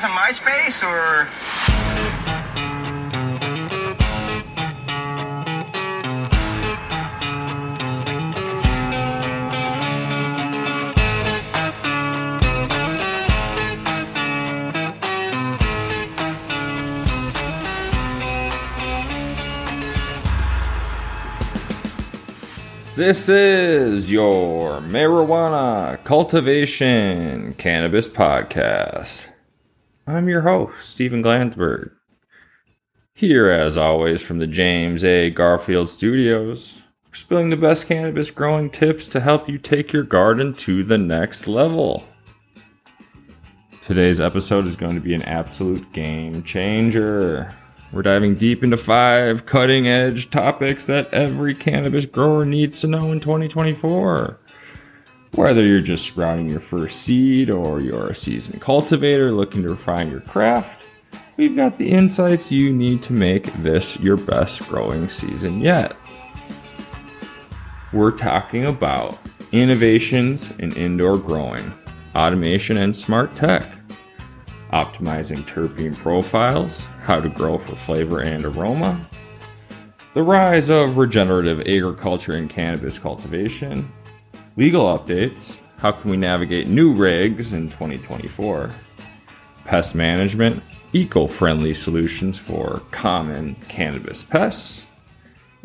guys on MySpace or? This is your Marijuana Cultivation Cannabis Podcast. I'm your host, Stephen Glansberg. Here, as always, from the James A. Garfield Studios, we're spilling the best cannabis growing tips to help you take your garden to the next level. Today's episode is going to be an absolute game changer. We're diving deep into 5 cutting-edge topics that every cannabis grower needs to know in 2024. Whether you're just sprouting your first seed or you're a seasoned cultivator looking to refine your craft, we've got the insights you need to make this your best growing season yet. We're talking about innovations in indoor growing, automation and smart tech, optimizing terpene profiles, how to grow for flavor and aroma, the rise of regenerative agriculture and cannabis cultivation, legal updates, how can we navigate new regs in 2024, pest management, eco-friendly solutions for common cannabis pests,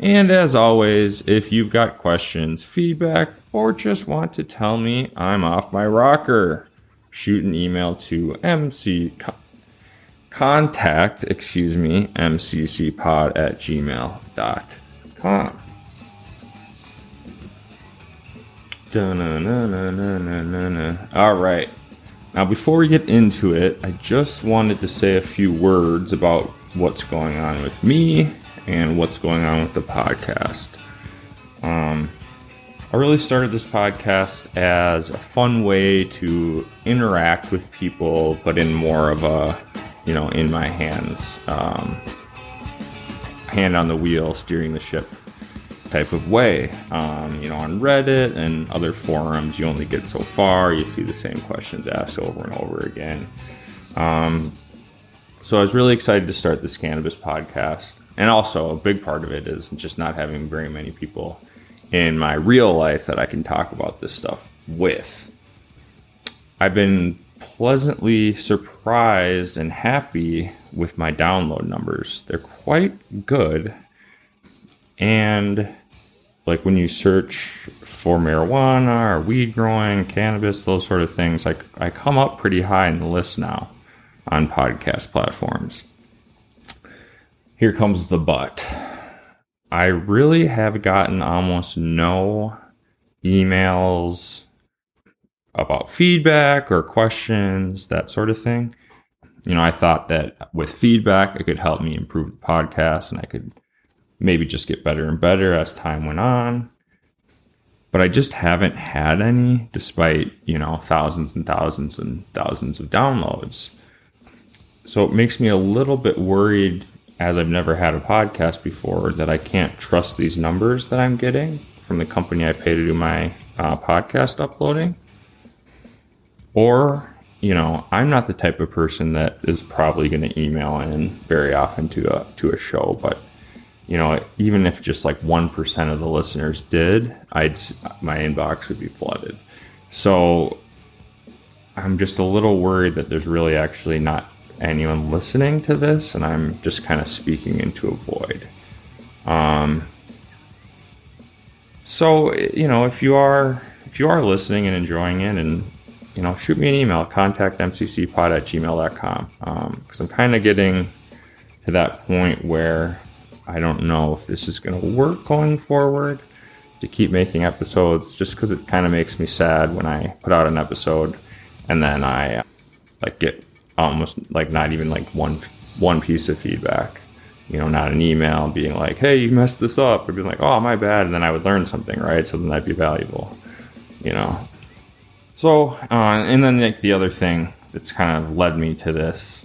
and as always, if you've got questions, feedback, or just want to tell me I'm off my rocker, shoot an email to ContactMCCPod@gmail.com. All right. Now, before we get into it, I just wanted to say a few words about what's going on with me and what's going on with the podcast. I really started this podcast as a fun way to interact with people, but in more of a, in my hands, hand on the wheel, steering the ship type of way. On Reddit and other forums, you only get so far. You see the same questions asked over and over again. So I was really excited to start this cannabis podcast. And also a big part of it is just not having very many people in my real life that I can talk about this stuff with. I've been pleasantly surprised and happy with my download numbers. They're quite good. And like when you search for marijuana or weed growing, cannabis, those sort of things, I come up pretty high in the list now on podcast platforms. Here comes the but. I really have gotten almost no emails about feedback or questions, that sort of thing. I thought that with feedback, it could help me improve the podcast and I could maybe just get better and better as time went on. But I just haven't had any, despite, thousands and thousands and thousands of downloads. So it makes me a little bit worried, as I've never had a podcast before, that I can't trust these numbers that I'm getting from the company I pay to do my podcast uploading. Or, I'm not the type of person that is probably going to email in very often to a show. But, even if just like 1% of the listeners did, my inbox would be flooded. So I'm just a little worried that there's really actually not anyone listening to this, and I'm just kind of speaking into a void. So if you are listening and enjoying it, and shoot me an email, ContactMCCPod@gmail.com, because I'm kind of getting to that point where I don't know if this is going to work going forward to keep making episodes, just because it kind of makes me sad when I put out an episode and then I get almost not even one piece of feedback, not an email being like, hey, you messed this up, or being like, oh, my bad, and then I would learn something, right? So then that'd be valuable, So, and then the other thing that's kind of led me to this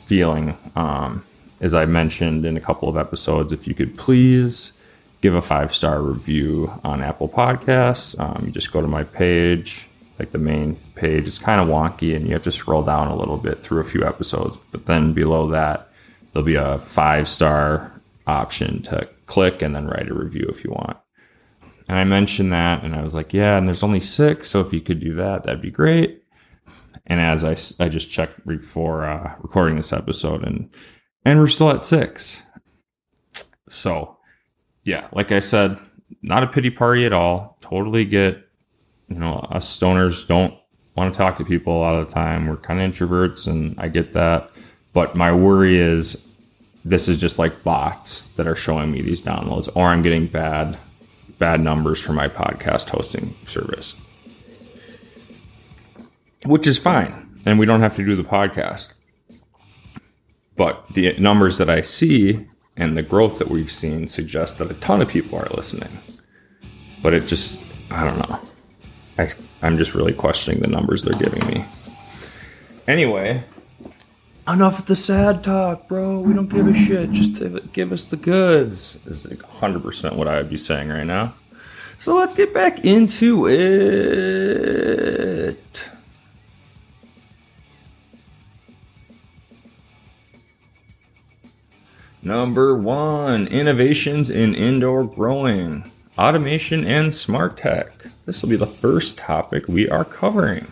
feeling, as I mentioned in a couple of episodes, if you could please give a 5-star review on Apple Podcasts. You just go to my page, like the main page. It's kind of wonky, and you have to scroll down a little bit through a few episodes. But then below that, there'll be a 5-star option to click and then write a review if you want. And I mentioned that, and I was like, yeah, and there's only 6, so if you could do that, that'd be great. And as I just checked before recording this episode, and we're still at 6. So, yeah, like I said, not a pity party at all. Totally get, us stoners don't want to talk to people a lot of the time. We're kind of introverts, and I get that. But my worry is this is just like bots that are showing me these downloads, or I'm getting bad numbers for my podcast hosting service, which is fine. And we don't have to do the podcast. But the numbers that I see and the growth that we've seen suggest that a ton of people are listening. But it just, I don't know. I'm just really questioning the numbers they're giving me. Anyway, enough of the sad talk, bro. We don't give a shit. Just give us the goods. This is like 100% what I would be saying right now. So let's get back into it. Number 1, innovations in indoor growing, automation and smart tech. This will be the first topic we are covering.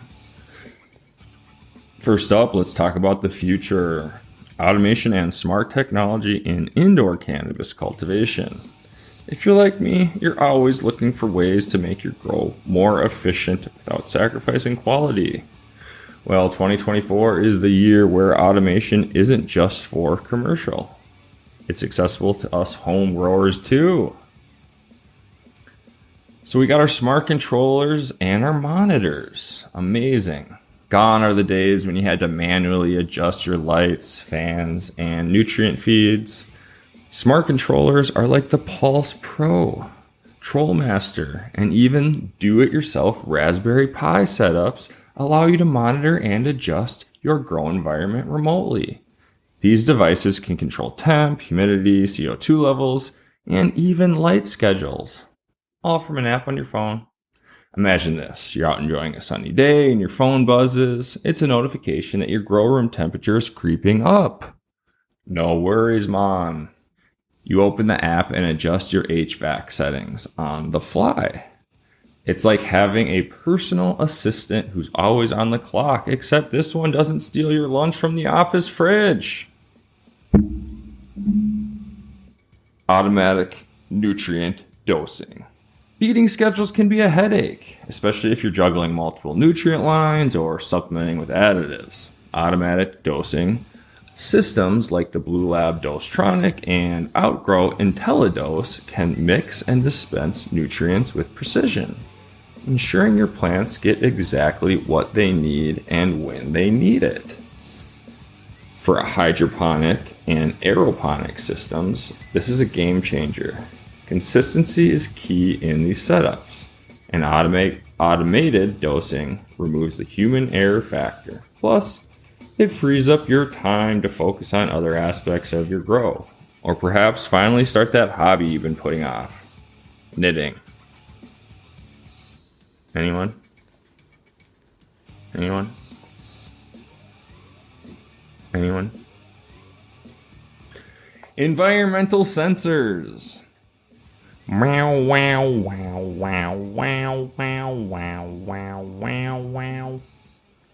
First up, let's talk about the future. Automation and smart technology in indoor cannabis cultivation. If you're like me, you're always looking for ways to make your grow more efficient without sacrificing quality. Well, 2024 is the year where automation isn't just for commercial. It's accessible to us home growers too. So we got our smart controllers and our monitors. Amazing. Gone are the days when you had to manually adjust your lights, fans, and nutrient feeds. Smart controllers are like the Pulse Pro, Trollmaster, and even do-it-yourself Raspberry Pi setups allow you to monitor and adjust your grow environment remotely. These devices can control temp, humidity, CO2 levels, and even light schedules, all from an app on your phone. Imagine this. You're out enjoying a sunny day and your phone buzzes. It's a notification that your grow room temperature is creeping up. No worries, Mom. You open the app and adjust your HVAC settings on the fly. It's like having a personal assistant who's always on the clock, except this one doesn't steal your lunch from the office fridge. Automatic nutrient dosing. Feeding schedules can be a headache, especially if you're juggling multiple nutrient lines or supplementing with additives. Automatic dosing systems like the Blue Lab Dosetronic and Outgrow IntelliDose can mix and dispense nutrients with precision, ensuring your plants get exactly what they need and when they need it. For hydroponic and aeroponic systems, this is a game changer. Consistency is key in these setups, and automated dosing removes the human error factor. Plus, it frees up your time to focus on other aspects of your grow, or perhaps finally start that hobby you've been putting off, knitting. Anyone? Environmental sensors. Wow, wow, wow, wow, wow, wow, wow, wow, wow, wow.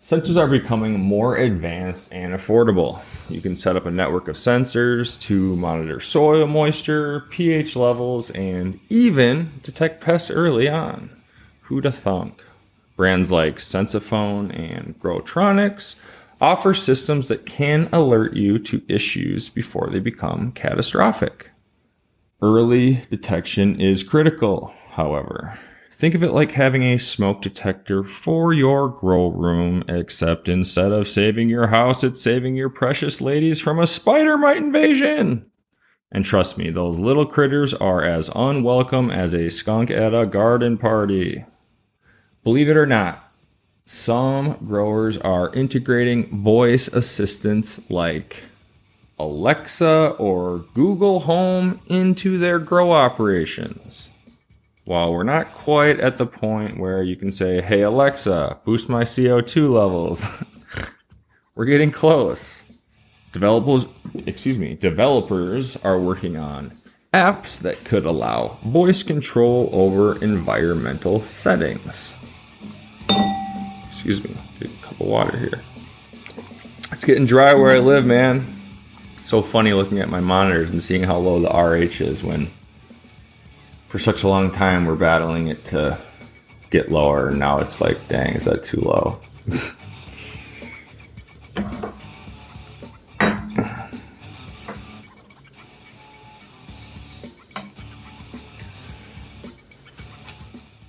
Sensors are becoming more advanced and affordable. You can set up a network of sensors to monitor soil moisture, pH levels, and even detect pests early on. Who'da thunk? Brands like Sensiphone and Growtronics offer systems that can alert you to issues before they become catastrophic. Early detection is critical, however. Think of it like having a smoke detector for your grow room, except instead of saving your house, it's saving your precious ladies from a spider mite invasion. And trust me, those little critters are as unwelcome as a skunk at a garden party. Believe it or not, some growers are integrating voice assistants like Alexa or Google Home into their grow operations. While we're not quite at the point where you can say, hey, Alexa, boost my CO2 levels, we're getting close. Developers are working on apps that could allow voice control over environmental settings. Excuse me, take a cup of water here. It's getting dry where I live, man. It's so funny looking at my monitors and seeing how low the RH is when for such a long time we're battling it to get lower, and now it's like, dang, is that too low?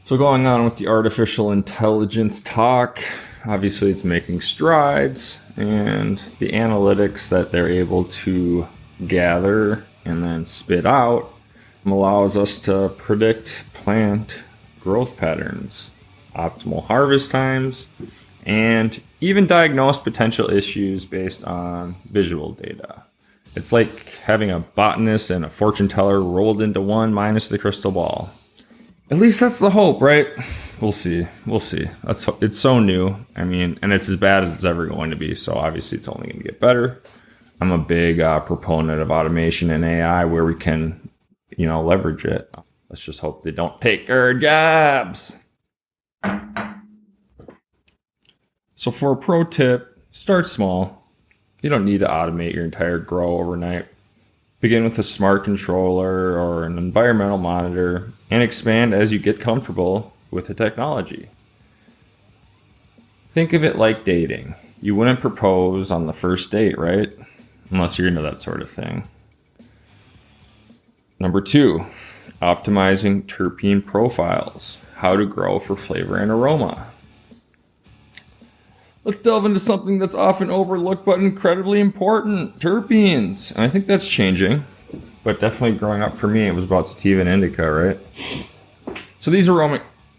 So going on with the artificial intelligence talk, obviously it's making strides, and the analytics that they're able to gather and then spit out allows us to predict plant growth patterns, optimal harvest times, and even diagnose potential issues based on visual data. It's like having a botanist and a fortune teller rolled into one minus the crystal ball. At least that's the hope, right? We'll see. It's so new. I mean, and it's as bad as it's ever going to be. So obviously it's only going to get better. I'm a big proponent of automation and AI where we can, leverage it. Let's just hope they don't take our jobs. So for a pro tip, start small. You don't need to automate your entire grow overnight. Begin with a smart controller or an environmental monitor and expand as you get comfortable with the technology. Think of it like dating. You wouldn't propose on the first date, right? Unless you're into that sort of thing. Number 2, optimizing terpene profiles. How to grow for flavor and aroma. Let's delve into something that's often overlooked but incredibly important, terpenes. And I think that's changing, but definitely growing up for me, it was about sativa and indica, right? So these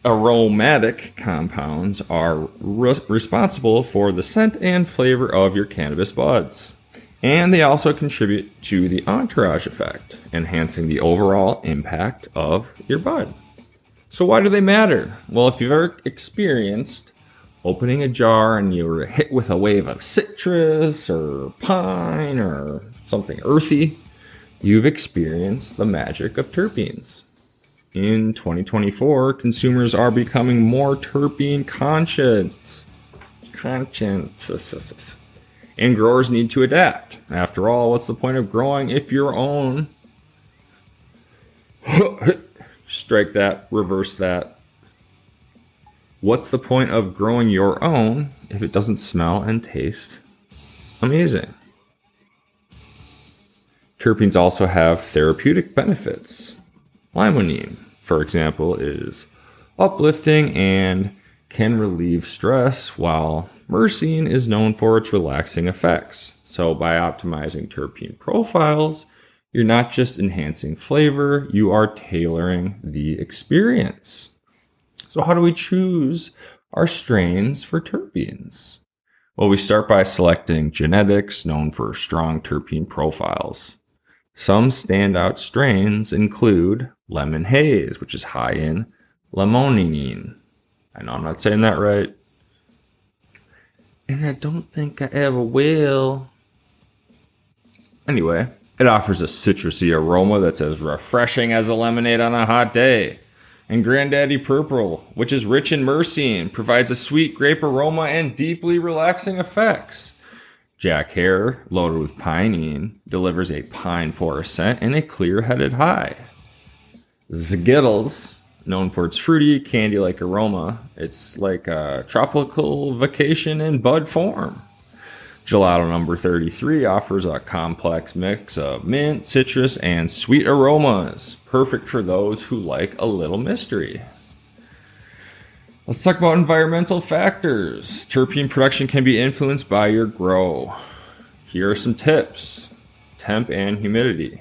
aromatic compounds are responsible for the scent and flavor of your cannabis buds. And they also contribute to the entourage effect, enhancing the overall impact of your bud. So why do they matter? Well, if you've ever experienced opening a jar and you were hit with a wave of citrus or pine or something earthy, you've experienced the magic of terpenes. In 2024, consumers are becoming more terpene conscious. And growers need to adapt. After all, what's the point of growing if your own? Strike that, reverse that. What's the point of growing your own if it doesn't smell and taste amazing? Terpenes also have therapeutic benefits. Limonene, for example, is uplifting and can relieve stress, while myrcene is known for its relaxing effects. So by optimizing terpene profiles, you're not just enhancing flavor, you are tailoring the experience. So how do we choose our strains for terpenes? Well, we start by selecting genetics known for strong terpene profiles. Some standout strains include Lemon Haze, which is high in limonene. I know I'm not saying that right. And I don't think I ever will. Anyway, it offers a citrusy aroma that's as refreshing as a lemonade on a hot day. And Granddaddy Purple, which is rich in myrcene, provides a sweet grape aroma and deeply relaxing effects. Jack Hare, loaded with pinene, delivers a pine forest scent and a clear-headed high. Skittles, known for its fruity, candy-like aroma, it's like a tropical vacation in bud form. Gelato number 33 offers a complex mix of mint, citrus, and sweet aromas, perfect for those who like a little mystery. Let's talk about environmental factors. Terpene production can be influenced by your grow. Here are some tips. Temp and humidity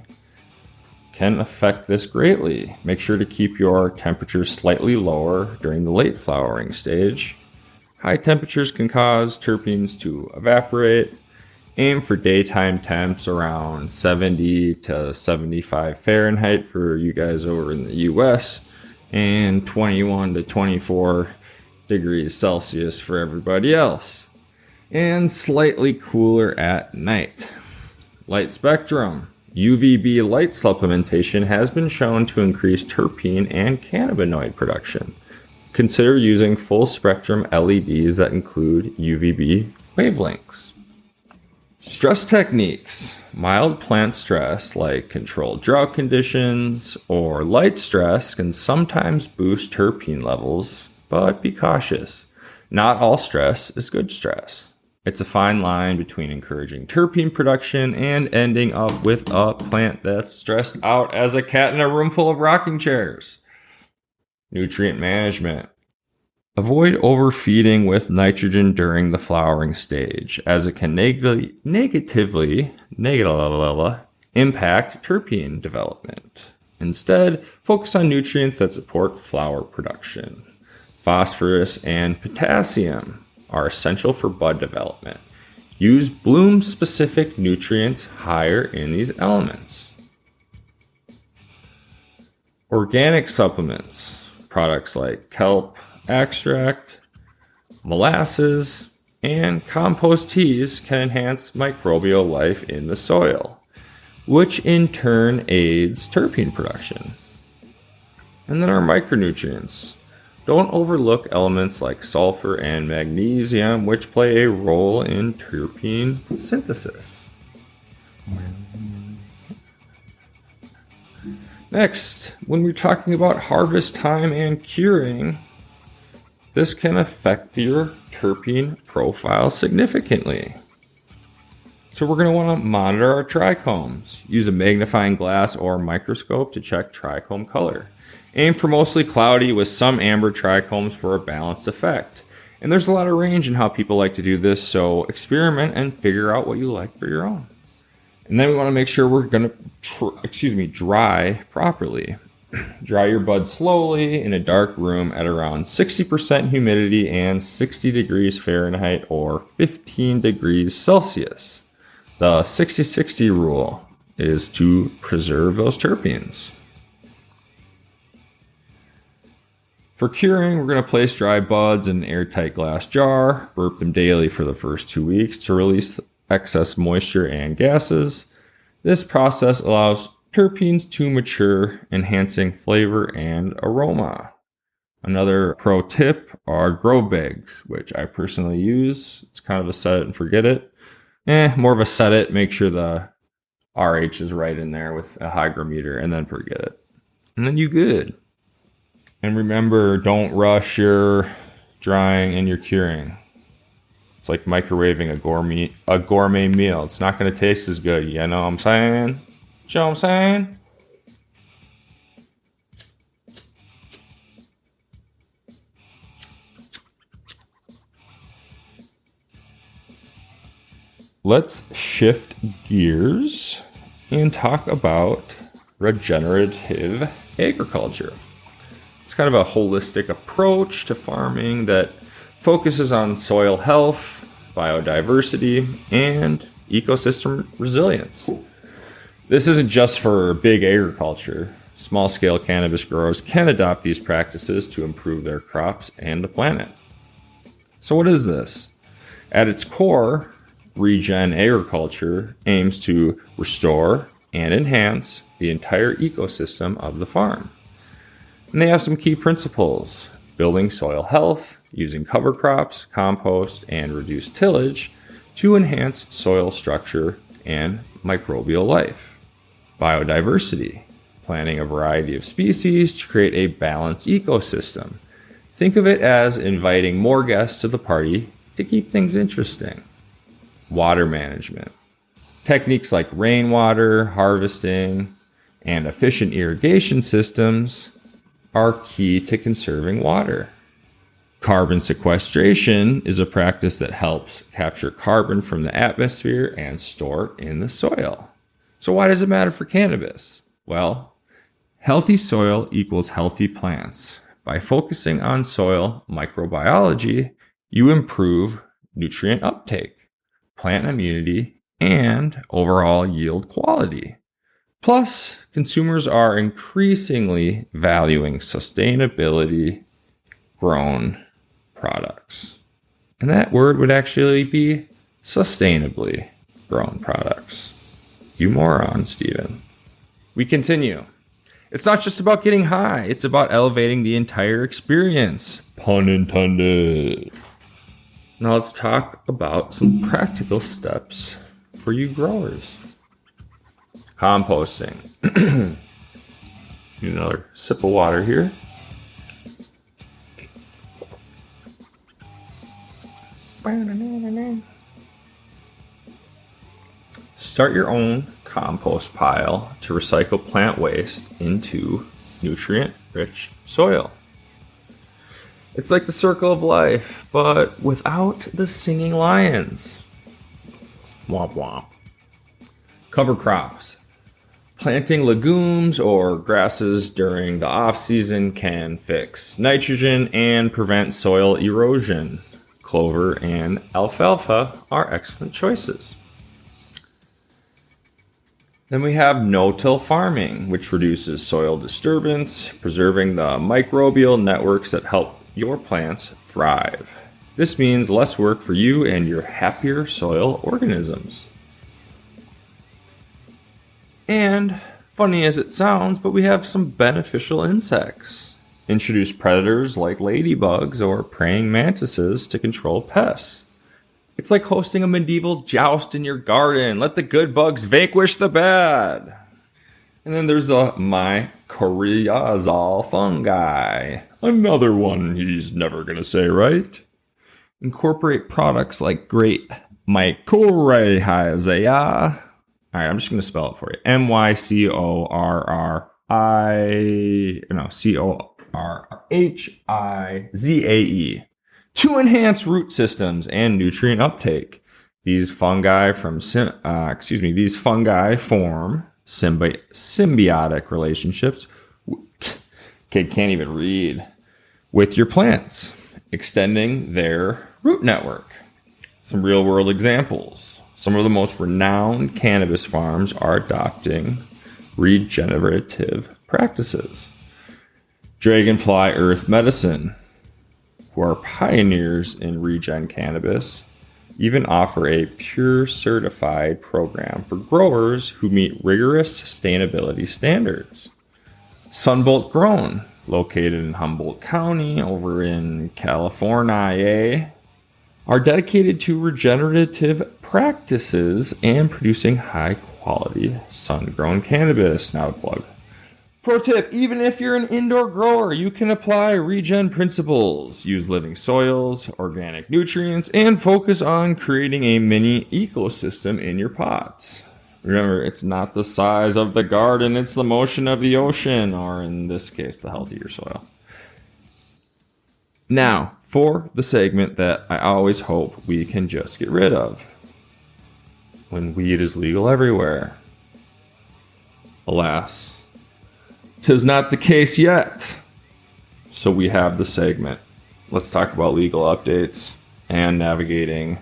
can affect this greatly. Make sure to keep your temperature slightly lower during the late flowering stage. High temperatures can cause terpenes to evaporate. Aim for daytime temps around 70 to 75 Fahrenheit for you guys over in the US. and 21 to 24 degrees Celsius for everybody else, and slightly cooler at night. Light spectrum. UVB light supplementation has been shown to increase terpene and cannabinoid production. Consider using full spectrum LEDs that include UVB wavelengths. Stress techniques. Mild plant stress like controlled drought conditions or light stress can sometimes boost terpene levels, but be cautious. Not all stress is good stress. It's a fine line between encouraging terpene production and ending up with a plant that's stressed out as a cat in a room full of rocking chairs. Nutrient management. Avoid overfeeding with nitrogen during the flowering stage, as it can negatively impact terpene development. Instead, focus on nutrients that support flower production. Phosphorus and potassium are essential for bud development. Use bloom-specific nutrients higher in these elements. Organic supplements. Products like kelp extract, molasses, and compost teas can enhance microbial life in the soil, which in turn aids terpene production. And then our micronutrients. Don't overlook elements like sulfur and magnesium, which play a role in terpene synthesis. Next, when we're talking about harvest time and curing, this can affect your terpene profile significantly. So we're going to want to monitor our trichomes. Use a magnifying glass or microscope to check trichome color. Aim for mostly cloudy with some amber trichomes for a balanced effect. And there's a lot of range in how people like to do this, so experiment and figure out what you like for your own. And then we want to make sure we're going to dry properly. Dry your buds slowly in a dark room at around 60% humidity and 60 degrees Fahrenheit or 15 degrees Celsius. The 60-60 rule is to preserve those terpenes. For curing, we're going to place dry buds in an airtight glass jar, burp them daily for the first 2 weeks to release excess moisture and gases. This process allows terpenes to mature, enhancing flavor and aroma. Another pro tip are grow bags, which I personally use. It's kind of a set it and forget it. More of a set it, make sure the RH is right in there with a hygrometer, and then forget it. And then you good. And remember, don't rush your drying and your curing. It's like microwaving a gourmet meal. It's not going to taste as good. You know what I'm saying? You know what I'm saying? Let's shift gears and talk about regenerative agriculture. It's kind of a holistic approach to farming that focuses on soil health, biodiversity, and ecosystem resilience. This isn't just for big agriculture. Small-scale cannabis growers can adopt these practices to improve their crops and the planet. So what is this? At its core, regen agriculture aims to restore and enhance the entire ecosystem of the farm. And they have some key principles: building soil health, using cover crops, compost, and reduced tillage to enhance soil structure and microbial life. Biodiversity, planting a variety of species to create a balanced ecosystem. Think of it as inviting more guests to the party to keep things interesting. Water management. Techniques like rainwater, harvesting, and efficient irrigation systems are key to conserving water. Carbon sequestration is a practice that helps capture carbon from the atmosphere and store it in the soil. So why does it matter for cannabis? Well, healthy soil equals healthy plants. By focusing on soil microbiology, you improve nutrient uptake, plant immunity, and overall yield quality. Plus, consumers are increasingly valuing sustainability grown products. And that word would actually be sustainably grown products. You moron, Steven. We continue. It's not just about getting high. It's about elevating the entire experience. Pun intended. Now let's talk about some practical steps for you growers. Composting. Need another sip of water here. Start your own compost pile to recycle plant waste into nutrient-rich soil. It's like the circle of life, but without the singing lions. Womp womp. Cover crops. Planting legumes or grasses during the off-season can fix nitrogen and prevent soil erosion. Clover and alfalfa are excellent choices. Then we have no-till farming, which reduces soil disturbance, preserving the microbial networks that help your plants thrive. This means less work for you and your happier soil organisms. And funny as it sounds, but we have some beneficial insects. Introduce predators like ladybugs or praying mantises to control pests. It's like hosting a medieval joust in your garden. Let the good bugs vanquish the bad. And then there's the mycorrhizal fungi. Another one he's never going to say right. Incorporate products like great mycorrhizae. All right, I'm just going to spell it for you. Corrhizae. To enhance root systems and nutrient uptake. These fungi form symbiotic relationships. Kid can't even read. With your plants, extending their root network. Some real world examples. Some of the most renowned cannabis farms are adopting regenerative practices. Dragonfly Earth Medicine, who are pioneers in regen cannabis, even offer a pure certified program for growers who meet rigorous sustainability standards. Sunbolt Grown, located in Humboldt County over in California, are dedicated to regenerative practices and producing high quality sun-grown cannabis. Now a plug. Pro tip, even if you're an indoor grower, you can apply regen principles, use living soils, organic nutrients, and focus on creating a mini ecosystem in your pots. Remember, it's not the size of the garden, it's the motion of the ocean, or in this case, the health of your soil. Now, for the segment that I always hope we can just get rid of. When weed is legal everywhere. Alas, 'tis not the case yet. So we have the segment. Let's talk about legal updates and navigating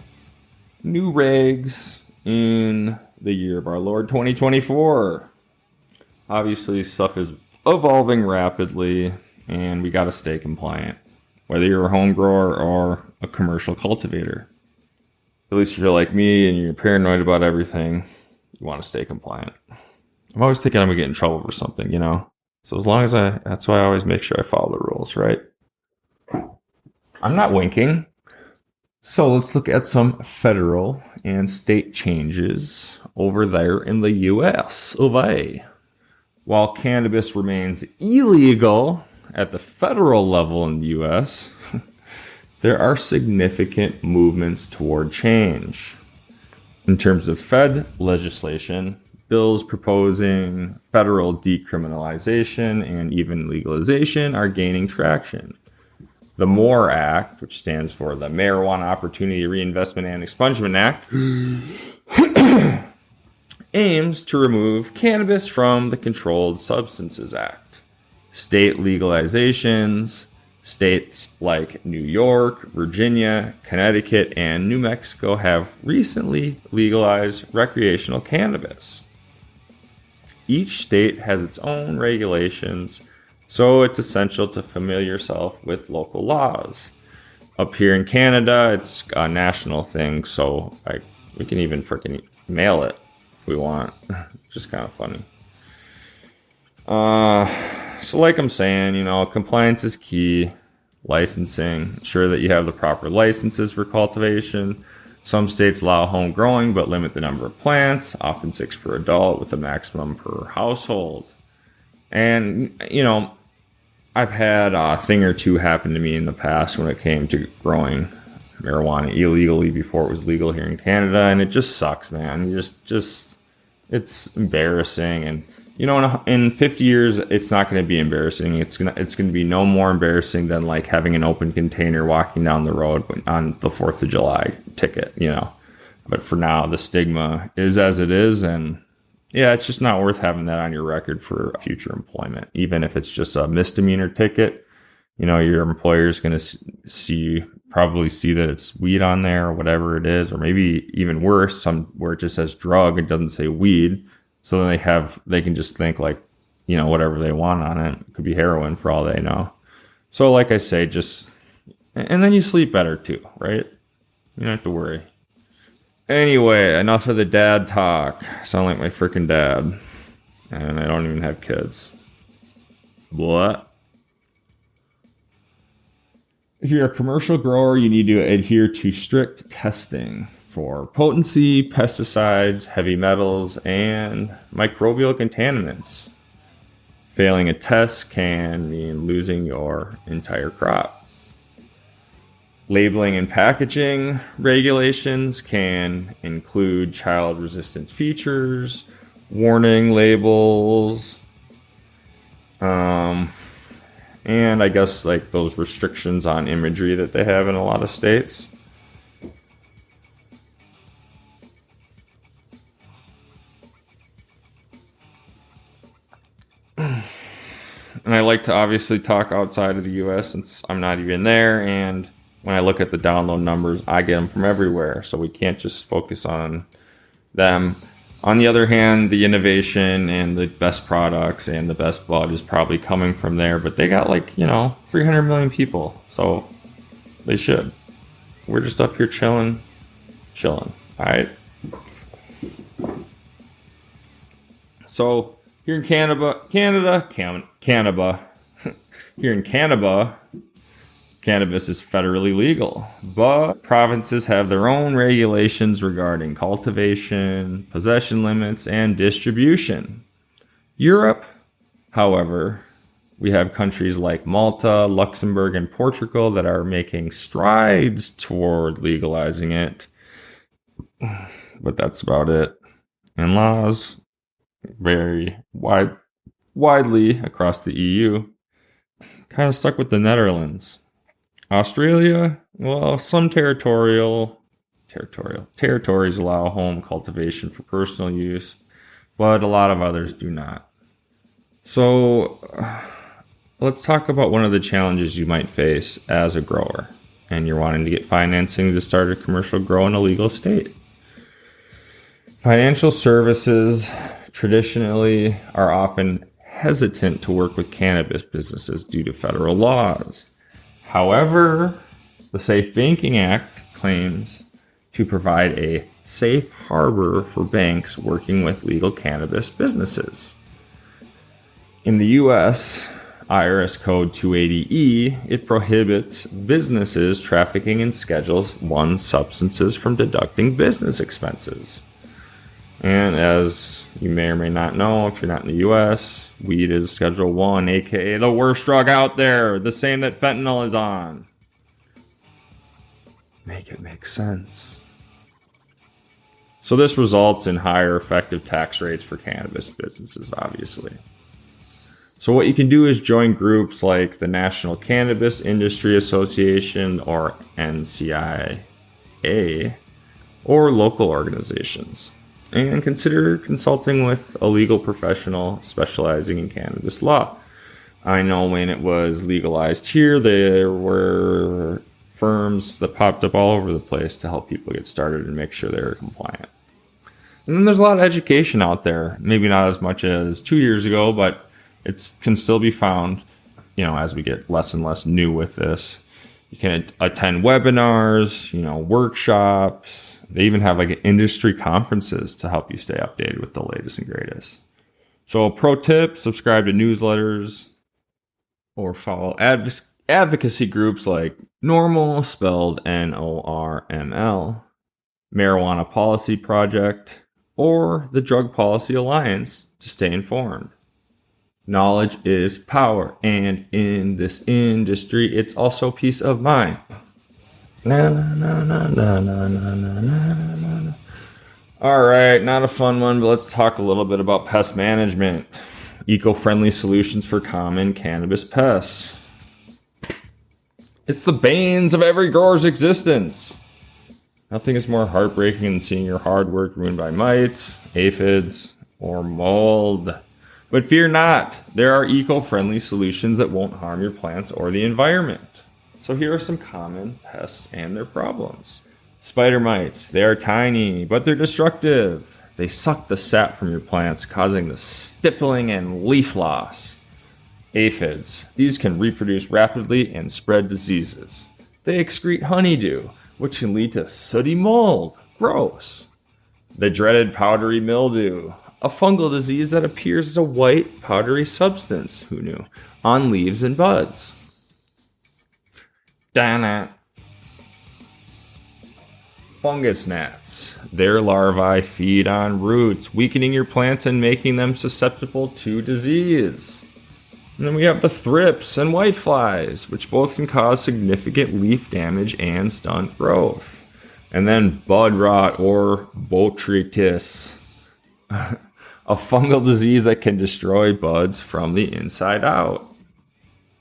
new regs in the year of our Lord 2024. Obviously, stuff is evolving rapidly, and we got to stay compliant. Whether you're a home grower or a commercial cultivator. At least if you're like me and you're paranoid about everything, you want to stay compliant. I'm always thinking I'm going to get in trouble for something, you know? So as long as that's why I always make sure I follow the rules, right? I'm not winking. So let's look at some federal and state changes over there in the US of A. While cannabis remains illegal at the federal level in the US, there are significant movements toward change. In terms of Fed legislation, bills proposing federal decriminalization and even legalization are gaining traction. The MORE Act, which stands for the Marijuana Opportunity Reinvestment and Expungement Act, aims to remove cannabis from the Controlled Substances Act. State legalizations, states like New York, Virginia, Connecticut, and New Mexico have recently legalized recreational cannabis. each state has its own regulations, so it's essential to familiar yourself with local laws. Up here in Canada, it's a national thing, so we can even freaking mail it if we want. Just kind of funny. So like I'm saying, compliance is key. Licensing, ensure that you have the proper licenses for cultivation. Some states allow home growing, but limit the number of plants, often 6 per adult with a maximum per household. And, I've had a thing or two happen to me in the past when it came to growing marijuana illegally before it was legal here in Canada. And it just sucks, man. It's embarrassing. And, in 50 years, it's not going to be embarrassing. It's going to be no more embarrassing than like having an open container walking down the road on the 4th of July ticket, But for now, the stigma is as it is. And yeah, it's just not worth having that on your record for future employment. Even if it's just a misdemeanor ticket, your employer's going to probably see that it's weed on there or whatever it is, or maybe even worse, where it just says drug, it doesn't say weed. So then they can just think like, whatever they want on it. It could be heroin for all they know. So like I say, and then you sleep better too, right? You don't have to worry. Anyway, enough of the dad talk. I sound like my freaking dad. And I don't even have kids. What? If you're a commercial grower, you need to adhere to strict testing for potency, pesticides, heavy metals, and microbial contaminants. Failing a test can mean losing your entire crop. Labeling and packaging regulations can include child-resistant features, warning labels, and I guess like those restrictions on imagery that they have in a lot of states. And I like to obviously talk outside of the US since I'm not even there, and when I look at the download numbers, I get them from everywhere, so we can't just focus on them. On the other hand, the innovation and the best products and the best bud is probably coming from there, but they got 300 million people, so they should. We're just up here chilling, all right? So here in Canada, here in Canada, cannabis is federally legal, but provinces have their own regulations regarding cultivation, possession limits, and distribution. Europe, however, we have countries like Malta, Luxembourg, and Portugal that are making strides toward legalizing it. But that's about it. And laws vary widely across the EU. Kind of stuck with the Netherlands. Australia, well, some territories allow home cultivation for personal use, but a lot of others do not. So let's talk about one of the challenges you might face as a grower and you're wanting to get financing to start a commercial grow in a legal state. Financial services traditionally are often hesitant to work with cannabis businesses due to federal laws. However, the Safe Banking Act claims to provide a safe harbor for banks working with legal cannabis businesses. In the U.S., IRS Code 280E, it prohibits businesses trafficking in Schedules 1 substances from deducting business expenses. And as you may or may not know, if you're not in the U.S., weed is Schedule 1, aka the worst drug out there, the same that fentanyl is on. Make it make sense. So this results in higher effective tax rates for cannabis businesses, obviously. So what you can do is join groups like the National Cannabis Industry Association, or NCIA, or local organizations, and consider consulting with a legal professional specializing in cannabis law. I know when it was legalized here, there were firms that popped up all over the place to help people get started and make sure they were compliant. And then there's a lot of education out there. Maybe not as much as 2 years ago, but it can still be found, as we get less and less new with this. You can attend webinars, workshops. They even have like industry conferences to help you stay updated with the latest and greatest. So pro tip, subscribe to newsletters or follow advocacy groups like NORML, spelled NORML, Marijuana Policy Project, or the Drug Policy Alliance to stay informed. Knowledge is power, and in this industry, it's also peace of mind. Na, na, na, na, na, na, na, na, na. All right, not a fun one, but let's talk a little bit about pest management. Eco-friendly solutions for common cannabis pests. It's the banes of every grower's existence. Nothing is more heartbreaking than seeing your hard work ruined by mites, aphids, or mold. But fear not, there are eco-friendly solutions that won't harm your plants or the environment. So here are some common pests and their problems. Spider mites, they are tiny, but they're destructive. They suck the sap from your plants, causing the stippling and leaf loss. Aphids, these can reproduce rapidly and spread diseases. They excrete honeydew, which can lead to sooty mold. Gross. The dreaded powdery mildew, a fungal disease that appears as a white, powdery substance, who knew, on leaves and buds. Dana. Fungus gnats. Their larvae feed on roots, weakening your plants and making them susceptible to disease. And then we have the thrips and whiteflies, which both can cause significant leaf damage and stunt growth. And then bud rot or botrytis, a fungal disease that can destroy buds from the inside out.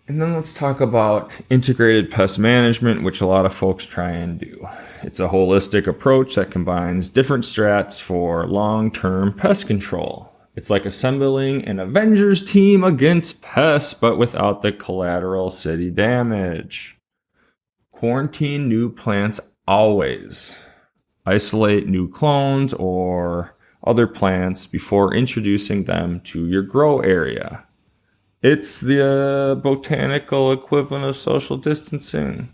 And then let's talk about integrated pest management, which a lot of folks try and do. It's a holistic approach that combines different strats for long-term pest control. It's like assembling an Avengers team against pests, but without the collateral city damage. Quarantine new plants always. Isolate new clones or other plants before introducing them to your grow area. It's the botanical equivalent of social distancing.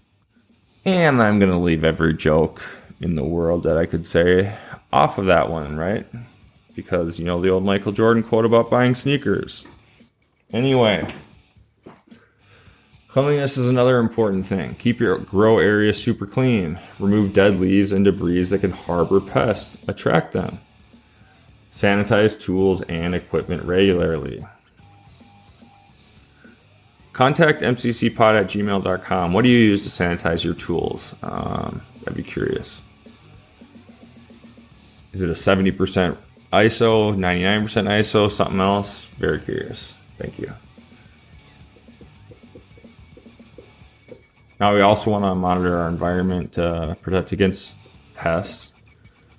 And I'm going to leave every joke in the world that I could say off of that one, right? Because, the old Michael Jordan quote about buying sneakers. Anyway, cleanliness is another important thing. Keep your grow area super clean. Remove dead leaves and debris that can harbor pests. Attract them. Sanitize tools and equipment regularly. ContactMCCPod at gmail.com. What do you use to sanitize your tools? I'd be curious. Is it a 70% ISO, 99% ISO, something else? Very curious. Thank you. Now we also want to monitor our environment to protect against pests.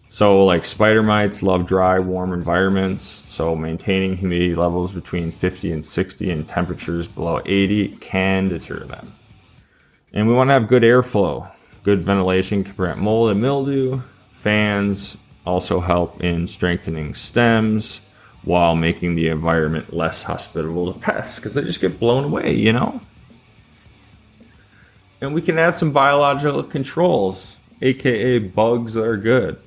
So like spider mites love dry, warm environments. So maintaining humidity levels between 50 and 60 and temperatures below 80 can deter them. And we want to have good airflow. Good ventilation can prevent mold and mildew. Fans also help in strengthening stems while making the environment less hospitable to pests because they just get blown away, And we can add some biological controls, aka bugs that are good.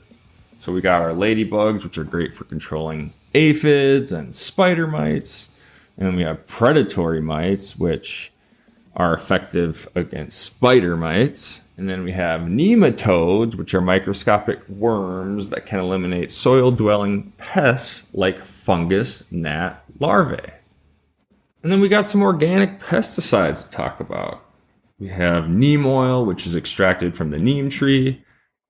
So we got our ladybugs, which are great for controlling aphids and spider mites. And then we have predatory mites, which are effective against spider mites. And then we have nematodes, which are microscopic worms that can eliminate soil-dwelling pests like fungus gnat larvae. And then we got some organic pesticides to talk about. We have neem oil, which is extracted from the neem tree.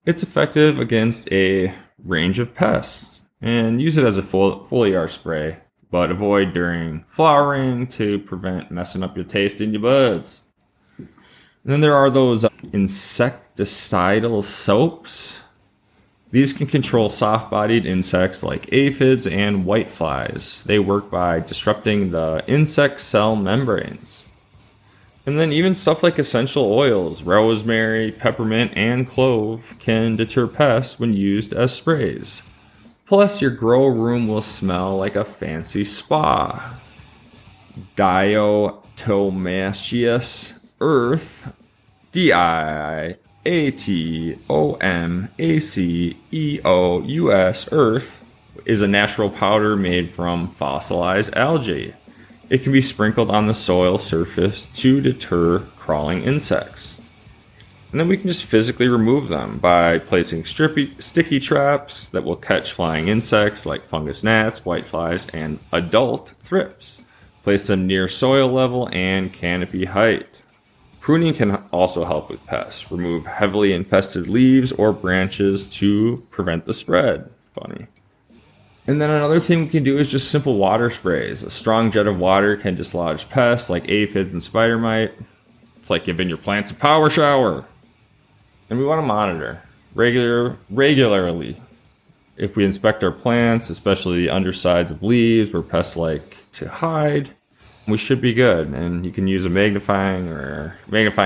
It's effective against a range of pests. And use it as a foliar spray, but avoid during flowering to prevent messing up your taste in your buds. And then there are those insecticidal soaps. These can control soft-bodied insects like aphids and whiteflies. They work by disrupting the insect cell membranes. And then even stuff like essential oils, rosemary, peppermint, and clove can deter pests when used as sprays. Plus, your grow room will smell like a fancy spa. Diatomaceous earth, Diatomaceous earth, is a natural powder made from fossilized algae. It can be sprinkled on the soil surface to deter crawling insects. And then we can just physically remove them by placing sticky traps that will catch flying insects like fungus gnats, whiteflies, and adult thrips. Place them near soil level and canopy height. Pruning can also help with pests. Remove heavily infested leaves or branches to prevent the spread. Funny. And then another thing we can do is just simple water sprays. A strong jet of water can dislodge pests like aphids and spider mite. It's like giving your plants a power shower. And we want to monitor regularly. If we inspect our plants, especially the undersides of leaves where pests like to hide, we should be good. And you can use a magnifying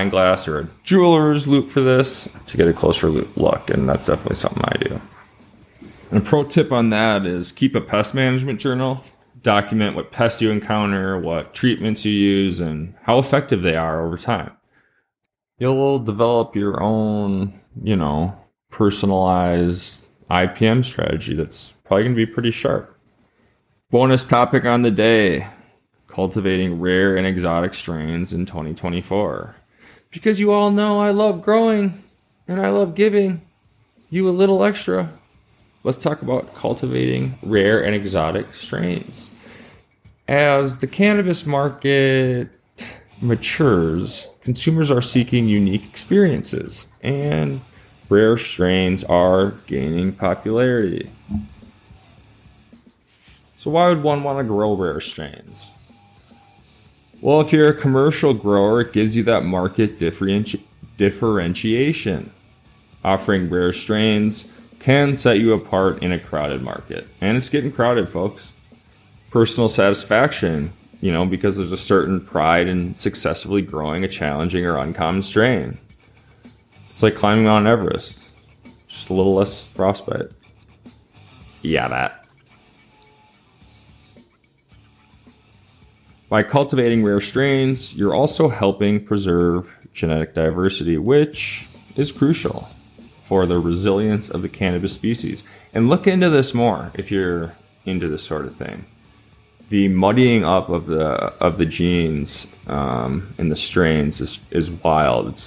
glass or a jeweler's loupe for this to get a closer look. And that's definitely something I do. And a pro tip on that is keep a pest management journal. Document what pests you encounter, what treatments you use, and how effective they are over time. You'll develop your own, personalized IPM strategy that's probably going to be pretty sharp. Bonus topic on the day: cultivating rare and exotic strains in 2024. Because you all know I love growing and I love giving you a little extra. Let's talk about cultivating rare and exotic strains. As the cannabis market matures, consumers are seeking unique experiences, and rare strains are gaining popularity. So why would one want to grow rare strains? Well, if you're a commercial grower, it gives you that market differentiation. Offering rare strains can set you apart in a crowded market. And it's getting crowded, folks. Personal satisfaction, because there's a certain pride in successfully growing a challenging or uncommon strain. It's like climbing Mount Everest, just a little less frostbite. Yeah, that. By cultivating rare strains, you're also helping preserve genetic diversity, which is crucial for the resilience of the cannabis species. And look into this more if you're into this sort of thing. The muddying up of the genes in the strains is wild.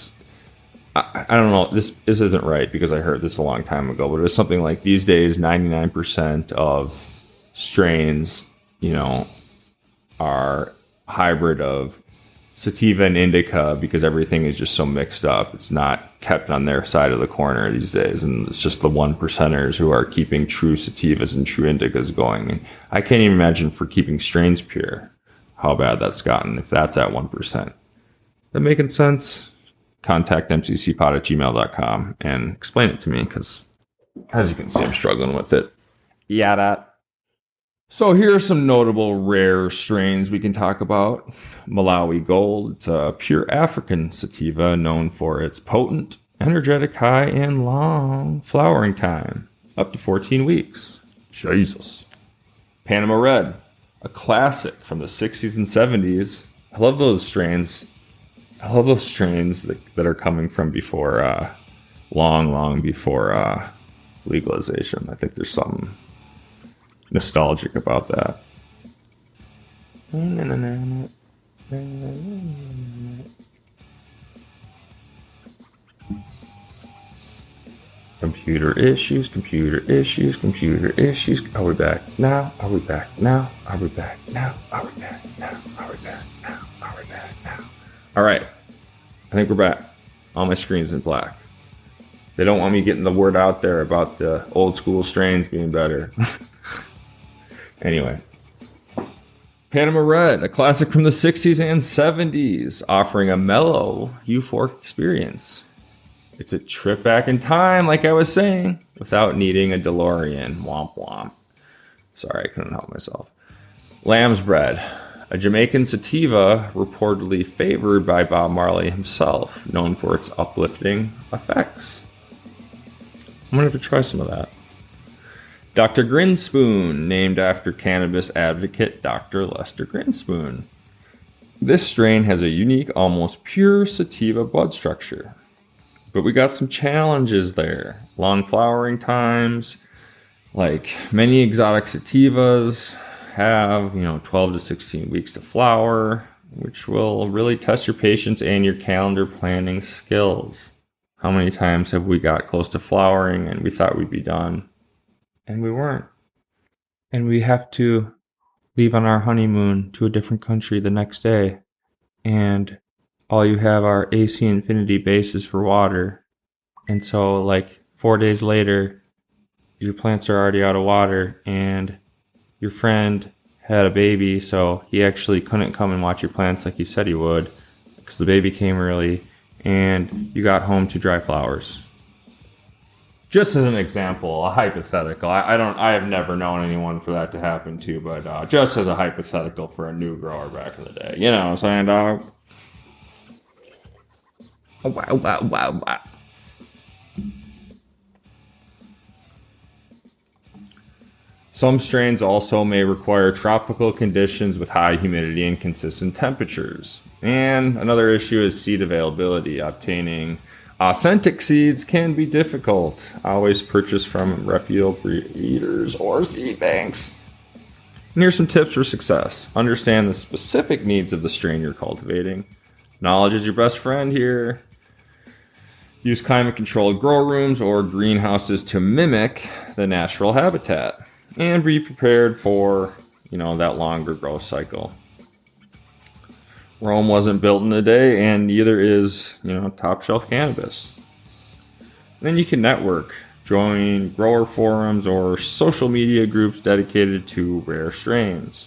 I don't know. This isn't right because I heard this a long time ago, but it was something like these days 99% of strains, are hybrid of sativa and indica because everything is just so mixed up. It's not kept on their side of the corner these days, and it's just the 1%ers who are keeping true sativas and true indicas going. And I can't even imagine for keeping strains pure how bad that's gotten if that's at 1%. That making sense? ContactMCCPod@gmail.com and explain it to me, because as you can see, I'm struggling with it. Yeah, that. So here are some notable rare strains we can talk about. Malawi Gold. It's a pure African sativa known for its potent, energetic, high, and long flowering time, up to 14 weeks. Jesus. Panama Red, a classic from the 60s and 70s. I love those strains. I love those strains that are coming from before, long before legalization. I think there's something nostalgic about that. Computer issues. Are we back now? Are we back now? Are we back now? Are we back now? Are we back now? Are we back now? All right. I think we're back. All my screen's in black. They don't want me getting the word out there about the old school strains being better. Anyway. Panama Red, a classic from the 60s and 70s, offering a mellow, euphoric experience. It's a trip back in time, like I was saying, without needing a DeLorean. Womp womp. Sorry, I couldn't help myself. Lamb's Bread, a Jamaican sativa reportedly favored by Bob Marley himself, known for its uplifting effects. I'm going to have to try some of that. Dr. Grinspoon, named after cannabis advocate Dr. Lester Grinspoon. This strain has a unique, almost pure sativa bud structure. But we got some challenges there. Long flowering times, like many exotic sativas have, 12 to 16 weeks to flower, which will really test your patience and your calendar planning skills. How many times have we got close to flowering and we thought we'd be done, and we weren't? And we have to leave on our honeymoon to a different country the next day, and all you have are AC infinity bases for water. And so 4 days later, your plants are already out of water, and your friend had a baby, so he actually couldn't come and watch your plants like he said he would because the baby came early, and you got home to dry flowers. Just as an example, a hypothetical. I have never known anyone for that to happen to, but just as a hypothetical for a new grower back in the day. You know what I'm saying, dog? Wow. Some strains also may require tropical conditions with high humidity and consistent temperatures. And another issue is seed availability. Obtaining authentic seeds can be difficult. Always purchase from reputable breeders or seed banks. And here's some tips for success. Understand the specific needs of the strain you're cultivating. Knowledge is your best friend here. Use climate-controlled grow rooms or greenhouses to mimic the natural habitat. And be prepared for, that longer growth cycle. Rome wasn't built in a day, and neither is, top shelf cannabis. Then you can network. Join grower forums or social media groups dedicated to rare strains.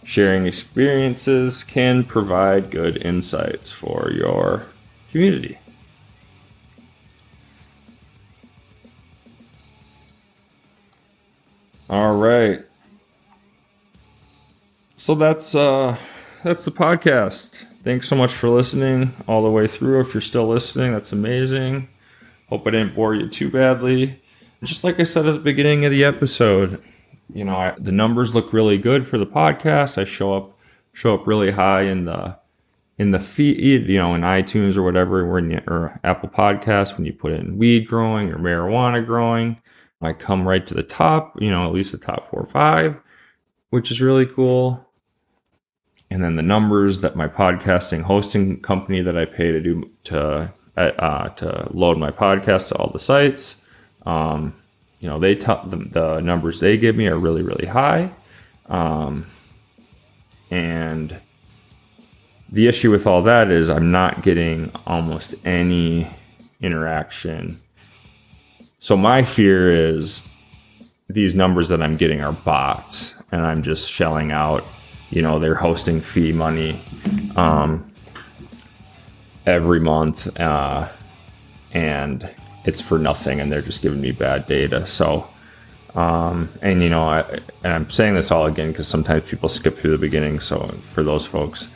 Sharing experiences can provide good insights for your community. All right. So that's the podcast. Thanks so much for listening all the way through. If you're still listening, that's amazing. Hope I didn't bore you too badly. Just like I said at the beginning of the episode, the numbers look really good for the podcast. I show up really high in the feed, in iTunes or whatever, or Apple Podcasts when you put in weed growing or marijuana growing. I come right to the top, at least the top 4 or 5, which is really cool. And then the numbers that my podcasting hosting company that I pay to load my podcast to all the sites, they tell the numbers they give me are really, really high. And the issue with all that is I'm not getting almost any interaction. So my fear is these numbers that I'm getting are bots, and I'm just shelling out, their hosting fee money every month, and it's for nothing, and they're just giving me bad data. So, and I'm saying this all again because sometimes people skip through the beginning. So for those folks,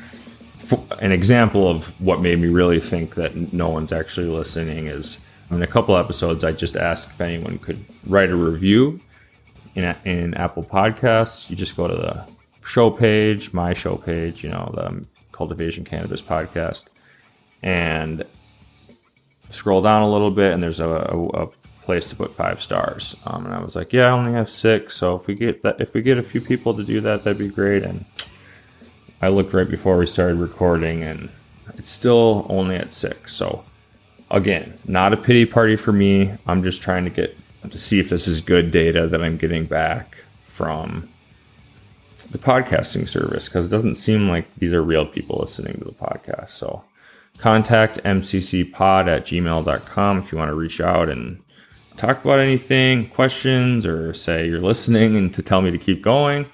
an example of what made me really think that no one's actually listening is, in a couple episodes, I just asked if anyone could write a review in Apple Podcasts. You just go to the show page, my show page, the Cultivation Cannabis Podcast, and scroll down a little bit, and there's a place to put 5 stars. And I was like, I only have 6, so if we get a few people to do that, that'd be great. And I looked right before we started recording, and it's still only at 6. So again, not a pity party for me. I'm just trying to see if this is good data that I'm getting back from the podcasting service, because it doesn't seem like these are real people listening to the podcast. So ContactMCCPod at gmail.com if you want to reach out and talk about anything, questions, or say you're listening and to tell me to keep going.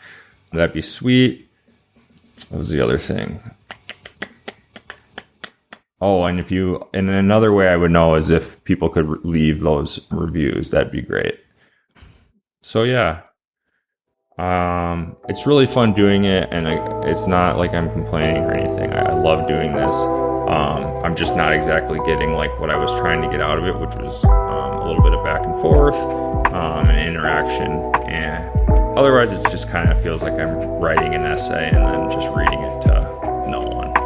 That'd be sweet. What was the other thing? Oh, and another way I would know is if people could leave those reviews. That'd be great. So yeah, it's really fun doing it, and it's not like I'm complaining or anything. I love doing this. I'm just not exactly getting what I was trying to get out of it, which was a little bit of back and forth and interaction. And otherwise, it just kind of feels like I'm writing an essay and then just reading it to no one.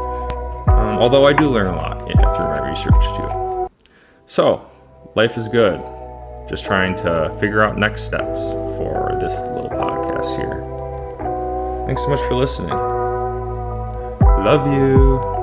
Although I do learn a lot through my research too. So, life is good. Just trying to figure out next steps for this little podcast here. Thanks so much for listening. Love you.